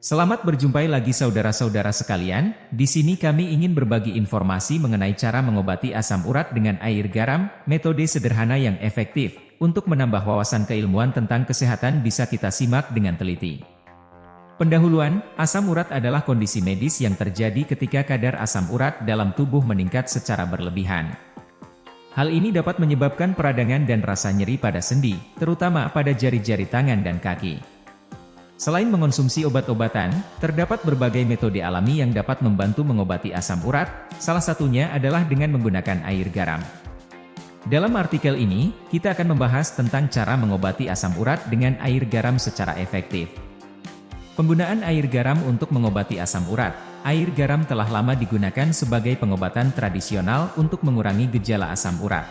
Selamat berjumpa lagi saudara-saudara sekalian. Di sini kami ingin berbagi informasi mengenai cara mengobati asam urat dengan air garam, metode sederhana yang efektif. Untuk menambah wawasan keilmuan tentang kesehatan bisa kita simak dengan teliti. Pendahuluan, asam urat adalah kondisi medis yang terjadi ketika kadar asam urat dalam tubuh meningkat secara berlebihan. Hal ini dapat menyebabkan peradangan dan rasa nyeri pada sendi, terutama pada jari-jari tangan dan kaki. Selain mengonsumsi obat-obatan, terdapat berbagai metode alami yang dapat membantu mengobati asam urat, salah satunya adalah dengan menggunakan air garam. Dalam artikel ini, kita akan membahas tentang cara mengobati asam urat dengan air garam secara efektif. Penggunaan air garam untuk mengobati asam urat. Air garam telah lama digunakan sebagai pengobatan tradisional untuk mengurangi gejala asam urat.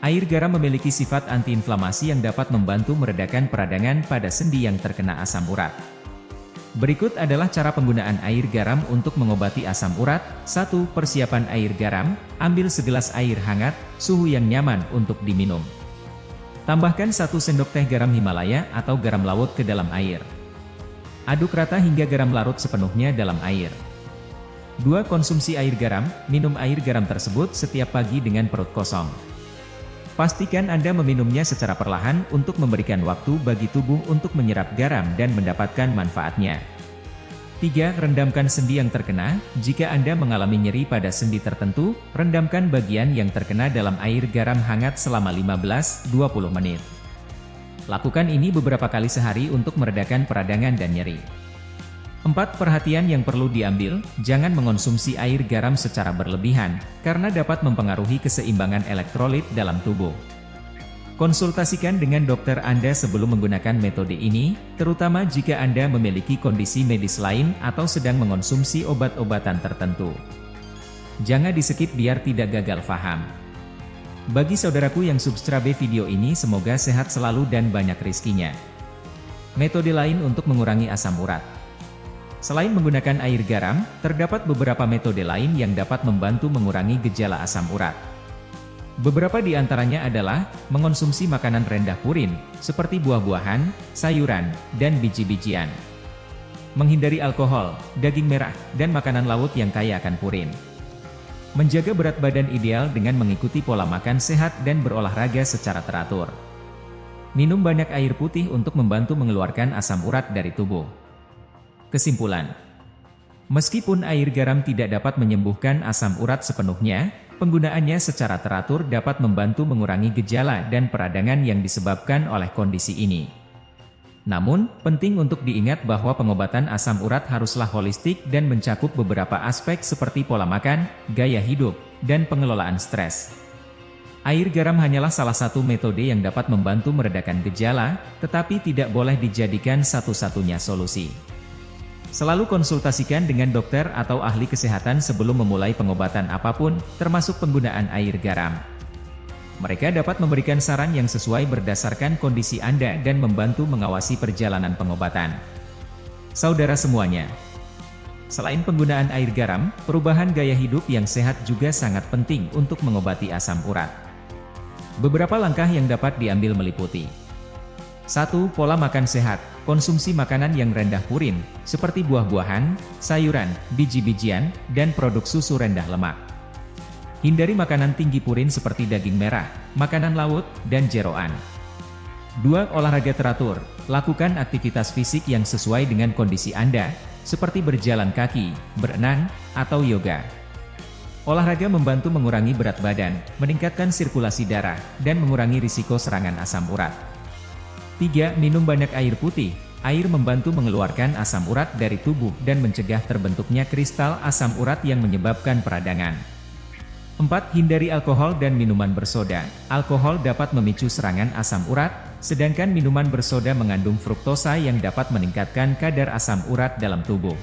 Air garam memiliki sifat antiinflamasi yang dapat membantu meredakan peradangan pada sendi yang terkena asam urat. Berikut adalah cara penggunaan air garam untuk mengobati asam urat. 1. Persiapan air garam. Ambil segelas air hangat, suhu yang nyaman untuk diminum. Tambahkan 1 sendok teh garam Himalaya atau garam laut ke dalam air. Aduk rata hingga garam larut sepenuhnya dalam air. 2. Konsumsi air garam. Minum air garam tersebut setiap pagi dengan perut kosong. Pastikan Anda meminumnya secara perlahan untuk memberikan waktu bagi tubuh untuk menyerap garam dan mendapatkan manfaatnya. 3. Rendamkan sendi yang terkena. Jika Anda mengalami nyeri pada sendi tertentu, rendamkan bagian yang terkena dalam air garam hangat selama 15-20 menit. Lakukan ini beberapa kali sehari untuk meredakan peradangan dan nyeri. 4. Perhatian yang perlu diambil, jangan mengonsumsi air garam secara berlebihan, karena dapat mempengaruhi keseimbangan elektrolit dalam tubuh. Konsultasikan dengan dokter Anda sebelum menggunakan metode ini, terutama jika Anda memiliki kondisi medis lain atau sedang mengonsumsi obat-obatan tertentu. Jangan di-skip biar tidak gagal paham. Bagi saudaraku yang subscribe video ini semoga sehat selalu dan banyak rezekinya. Metode lain untuk mengurangi asam urat. Selain menggunakan air garam, terdapat beberapa metode lain yang dapat membantu mengurangi gejala asam urat. Beberapa di antaranya adalah mengonsumsi makanan rendah purin, seperti buah-buahan, sayuran, dan biji-bijian. Menghindari alkohol, daging merah, dan makanan laut yang kaya akan purin. Menjaga berat badan ideal dengan mengikuti pola makan sehat dan berolahraga secara teratur. Minum banyak air putih untuk membantu mengeluarkan asam urat dari tubuh. Kesimpulan: meskipun air garam tidak dapat menyembuhkan asam urat sepenuhnya, penggunaannya secara teratur dapat membantu mengurangi gejala dan peradangan yang disebabkan oleh kondisi ini. Namun, penting untuk diingat bahwa pengobatan asam urat haruslah holistik dan mencakup beberapa aspek seperti pola makan, gaya hidup, dan pengelolaan stres. Air garam hanyalah salah satu metode yang dapat membantu meredakan gejala, tetapi tidak boleh dijadikan satu-satunya solusi. Selalu konsultasikan dengan dokter atau ahli kesehatan sebelum memulai pengobatan apapun, termasuk penggunaan air garam. Mereka dapat memberikan saran yang sesuai berdasarkan kondisi Anda dan membantu mengawasi perjalanan pengobatan. Saudara semuanya, selain penggunaan air garam, perubahan gaya hidup yang sehat juga sangat penting untuk mengobati asam urat. Beberapa langkah yang dapat diambil meliputi: 1. Pola makan sehat. Konsumsi makanan yang rendah purin, seperti buah-buahan, sayuran, biji-bijian, dan produk susu rendah lemak. Hindari makanan tinggi purin seperti daging merah, makanan laut, dan jeroan. 2. Olahraga teratur. Lakukan aktivitas fisik yang sesuai dengan kondisi Anda, seperti berjalan kaki, berenang, atau yoga. Olahraga membantu mengurangi berat badan, meningkatkan sirkulasi darah, dan mengurangi risiko serangan asam urat. 3. Minum banyak air putih. Air membantu mengeluarkan asam urat dari tubuh dan mencegah terbentuknya kristal asam urat yang menyebabkan peradangan. 4. Hindari alkohol dan minuman bersoda. Alkohol dapat memicu serangan asam urat, sedangkan minuman bersoda mengandung fruktosa yang dapat meningkatkan kadar asam urat dalam tubuh.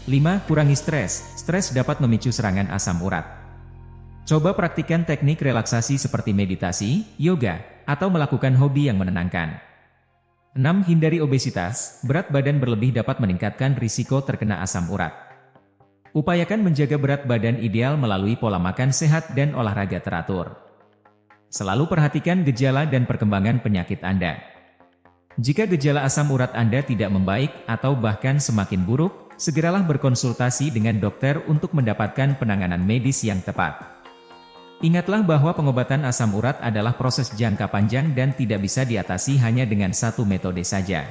5. Kurangi stres. Stres dapat memicu serangan asam urat. Coba praktikkan teknik relaksasi seperti meditasi, yoga, atau melakukan hobi yang menenangkan. 6. Hindari obesitas. Berat badan berlebih dapat meningkatkan risiko terkena asam urat. Upayakan menjaga berat badan ideal melalui pola makan sehat dan olahraga teratur. Selalu perhatikan gejala dan perkembangan penyakit Anda. Jika gejala asam urat Anda tidak membaik atau bahkan semakin buruk, segeralah berkonsultasi dengan dokter untuk mendapatkan penanganan medis yang tepat. Ingatlah bahwa pengobatan asam urat adalah proses jangka panjang dan tidak bisa diatasi hanya dengan satu metode saja.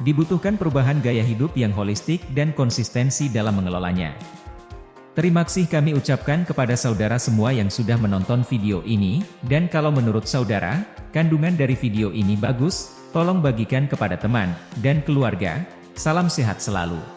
Dibutuhkan perubahan gaya hidup yang holistik dan konsistensi dalam mengelolanya. Terima kasih kami ucapkan kepada saudara semua yang sudah menonton video ini, dan kalau menurut saudara, kandungan dari video ini bagus, tolong bagikan kepada teman dan keluarga. Salam sehat selalu.